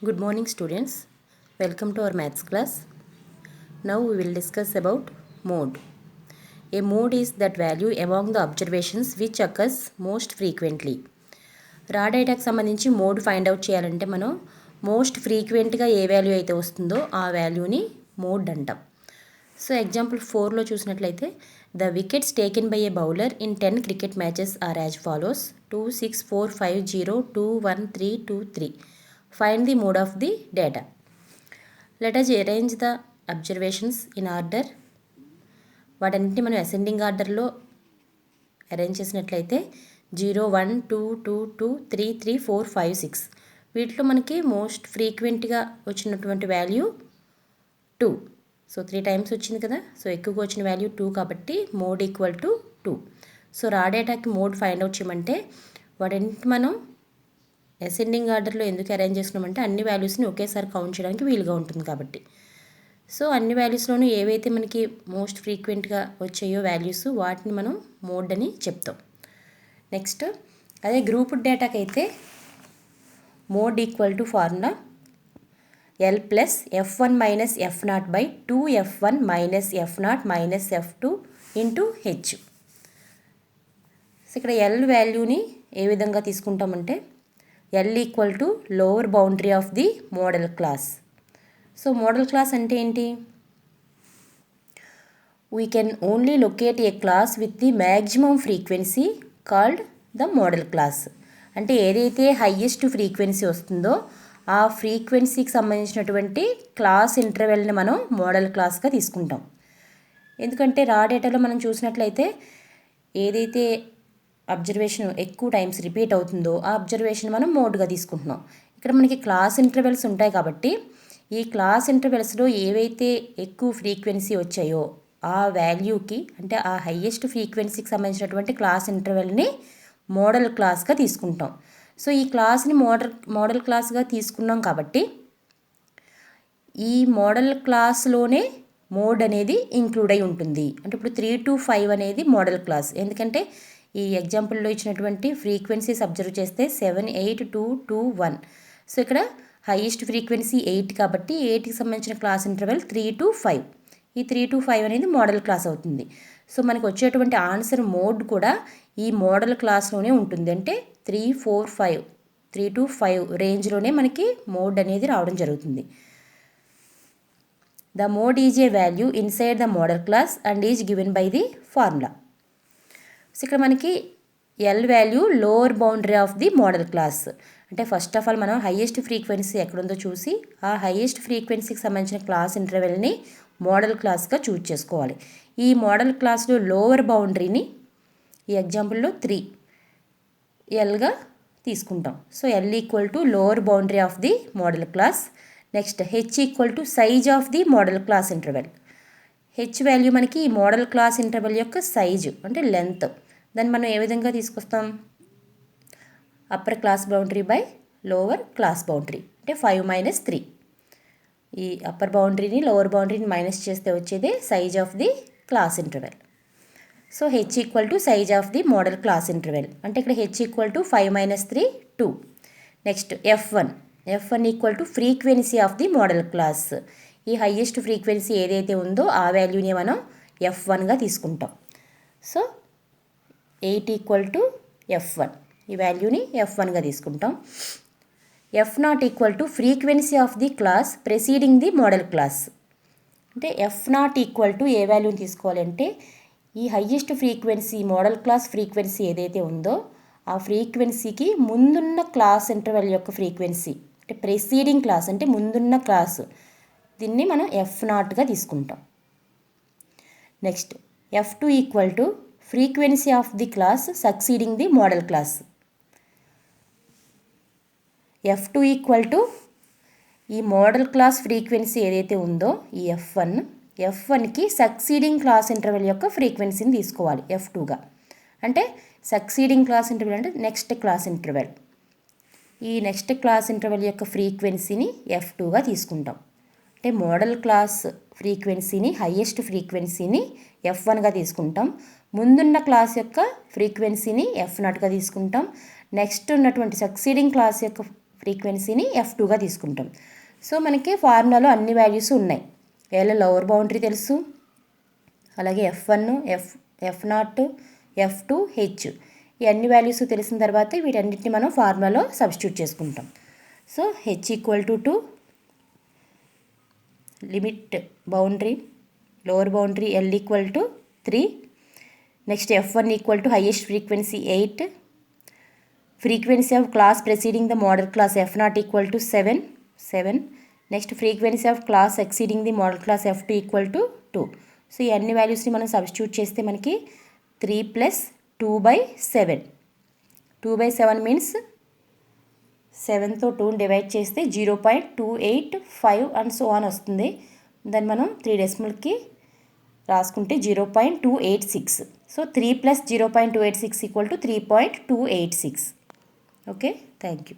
Good morning students. Welcome to our maths class. Now we will discuss about mode. A mode is that value among the observations which occurs most frequently. రా డేటాకి సంబంధించి mode find out చేయాలంటే మనం most ఫ్రీక్వెంట్గా ఏ value అయితే వస్తుందో ఆ వాల్యూని mode అంటాం. సో ఎగ్జాంపుల్ 4లో చూసినట్లయితే the wickets taken by a bowler in 10 cricket matches are as follows 2 6 4 5 0 2 1 3 2 3. Find the mode of the data. Let us arrange the observations in order. వాటన్నిటిని మనం అసెండింగ్ ఆర్డర్లో అరేంజ్ చేసినట్లయితే 0 1 2 2 2 3 3 4 5 6 వీటిలో మనకి మోస్ట్ ఫ్రీక్వెంట్గా వచ్చినటువంటి వాల్యూ 2. సో 3 టైమ్స్ వచ్చింది కదా. సో ఎక్కువగా వచ్చిన వాల్యూ 2 కాబట్టి మోడ్ ఈక్వల్ టు 2. సో రా డేటాకి మోడ్ ఫైండ్ అవుట్ చేయమంటే వాటన్నిటి మనం అసెండింగ్ ఆర్డర్లో ఎందుకు అరేంజ్ చేసుకున్నామంటే అన్ని వాల్యూస్ని ఒకేసారి కౌంట్ చేయడానికి వీలుగా ఉంటుంది కాబట్టి. సో అన్ని వాల్యూస్లోనూ ఏవైతే మనకి మోస్ట్ ఫ్రీక్వెంట్గా వచ్చాయో వాల్యూస్ వాటిని మనం మోడ్ అని చెప్తాం. నెక్స్ట్ అదే గ్రూప్ డేటాకి అయితే mode equal to formula L plus F1 minus F0 by 2F1 minus F0 minus F2 into H. So ఇక్కడ L వాల్యూని ఏ విధంగా తీసుకుంటామంటే L equal to lower boundary of the modal class. So modal class అంటే ఏంటి? We can only locate A class with the maximum frequency called the modal class. అంటే ఏదైతే highest frequency వస్తుందో ఆ ఫ్రీక్వెన్సీకి సంబంధించినటువంటి క్లాస్ ఇంటర్వెల్ని మనం మోడల్ క్లాస్గా తీసుకుంటాం. ఎందుకంటే రా డేటాలో మనం చూసినట్లయితే ఏదైతే అబ్జర్వేషన్ ఎక్కువ టైమ్స్ రిపీట్ అవుతుందో ఆ అబ్జర్వేషన్ మనం మోడ్గా తీసుకుంటున్నాం. ఇక్కడ మనకి క్లాస్ ఇంటర్వెల్స్ ఉంటాయి కాబట్టి ఈ క్లాస్ ఇంటర్వెల్స్లో ఏవైతే ఎక్కువ ఫ్రీక్వెన్సీ వచ్చాయో ఆ వాల్యూకి అంటే ఆ హయ్యెస్ట్ ఫ్రీక్వెన్సీకి సంబంధించినటువంటి క్లాస్ ఇంటర్వెల్ని మోడల్ క్లాస్గా తీసుకుంటాం. సో ఈ క్లాస్ని మోడల్ క్లాస్గా తీసుకున్నాం కాబట్టి ఈ మోడల్ క్లాస్లోనే మోడ్ అనేది ఇంక్లూడ్ అయి ఉంటుంది. అంటే ఇప్పుడు 3 to 5 అనేది మోడల్ క్లాస్. ఎందుకంటే ఈ ఎగ్జాంపుల్లో ఇచ్చినటువంటి ఫ్రీక్వెన్సీస్ అబ్జర్వ్ చేస్తే 7 8 2 2 1. సో ఇక్కడ హైయెస్ట్ ఫ్రీక్వెన్సీ 8 కాబట్టి 8కి సంబంధించిన క్లాస్ ఇంటర్వెల్ 3 to 5. ఈ 3 to 5 అనేది మోడల్ క్లాస్ అవుతుంది. సో మనకు వచ్చేటువంటి ఆన్సర్ మోడ్ కూడా ఈ మోడల్ క్లాస్లోనే ఉంటుంది. అంటే 3 4 5 3 to 5 రేంజ్లోనే మనకి మోడ్ అనేది రావడం జరుగుతుంది. The mode is a value inside the model class and is given by the formula. So ఇక్కడ మనకి L value lower boundary of the modal class. అంటే ఫస్ట్ ఆఫ్ ఆల్ మనం హైయెస్ట్ ఫ్రీక్వెన్సీ ఎక్కడుందో చూసి ఆ హైయెస్ట్ ఫ్రీక్వెన్సీకి సంబంధించిన క్లాస్ ఇంటర్వెల్ని మోడల్ క్లాస్గా చూజ్ చేసుకోవాలి. ఈ మోడల్ క్లాస్లో లోవర్ బౌండరీని ఈ ఎగ్జాంపుల్లో 3 Lగా తీసుకుంటాం. So L equal to lower boundary of the modal class. Next H equal to size of the modal class interval. H value మనకి ఈ మోడల్ క్లాస్ ఇంటర్వెల్ యొక్క సైజు అంటే లెంత్. దాన్ని మనం ఏ విధంగా తీసుకొస్తాం? Upper class boundary by lower class boundary అంటే 5 - 3. ఈ అప్పర్ బౌండరీని లోవర్ బౌండరీని మైనస్ చేస్తే వచ్చేది size of the class interval. So H equal to size of the modal class interval. అంటే ఇక్కడ H equal to 5 - 3 2. Next F1 equal to frequency of the modal class. ఈ highest frequency ఏదైతే ఉందో ఆ వాల్యూని మనం F1గా తీసుకుంటాం. సో 8 ఈక్వల్ టు F1 ఈ వాల్యూని F1గా తీసుకుంటాం. F0 equal to frequency of the class preceding the modal class. అంటే F0 ఈక్వల్ టు ఏ వాల్యూని తీసుకోవాలంటే ఈ highest frequency modal class frequency ఏదైతే ఉందో ఆ ఫ్రీక్వెన్సీకి ముందున్న క్లాస్ ఇంటర్వెల్ యొక్క ఫ్రీక్వెన్సీ అంటే ప్రెసీడింగ్ క్లాస్ అంటే ముందున్న క్లాసు దీన్ని మనం F0గా తీసుకుంటాం. Next F2 equal to frequency of the class succeeding the modal class. F2 equal to ఈ మోడల్ క్లాస్ ఫ్రీక్వెన్సీ ఏదైతే ఉందో ఈ F1కి సక్సీడింగ్ క్లాస్ ఇంటర్వెల్ యొక్క ఫ్రీక్వెన్సీని తీసుకోవాలి F2గా. అంటే సక్సీడింగ్ క్లాస్ ఇంటర్వెల్ అంటే నెక్స్ట్ క్లాస్ ఇంటర్వెల్. ఈ నెక్స్ట్ క్లాస్ ఇంటర్వెల్ యొక్క ఫ్రీక్వెన్సీని F2గా తీసుకుంటాం. అంటే మోడల్ క్లాస్ ఫ్రీక్వెన్సీని హయ్యెస్ట్ ఫ్రీక్వెన్సీని F1గా తీసుకుంటాం. ముందున్న క్లాస్ యొక్క ఫ్రీక్వెన్సీని F0గా తీసుకుంటాం. నెక్స్ట్ ఉన్నటువంటి సక్సీడింగ్ క్లాస్ యొక్క ఫ్రీక్వెన్సీని F2గా తీసుకుంటాం. సో మనకి ఫార్ములాలో అన్ని వాల్యూస్ ఉన్నాయి. L లోవర్ బౌండరీ తెలుసు, అలాగే F1, F0, F2, H ఈ అన్ని వాల్యూస్ తెలిసిన తర్వాత వీటన్నిటిని మనం ఫార్ములాలో సబ్స్టిట్యూట్ చేసుకుంటాం. So H equal to 2, limit boundary lower boundary L equal to 3, next F1 equal to highest frequency 8, frequency of class preceding the model class F0 equal to 7. Next frequency of class exceeding the model class F2 equal to 2. So ఈ అన్ని వాల్యూస్ని మనం substitute చేస్తే మనకి 3 + 2/7. 2/7 means 7తో 2ని divide చేస్తే 0.285 and so on వస్తుంది. దాన్ని మనం 3 డెసిమల్కి రాసుకుంటే 0.286. So 3 + 0.286 equal to 3.286. Okay, thank you.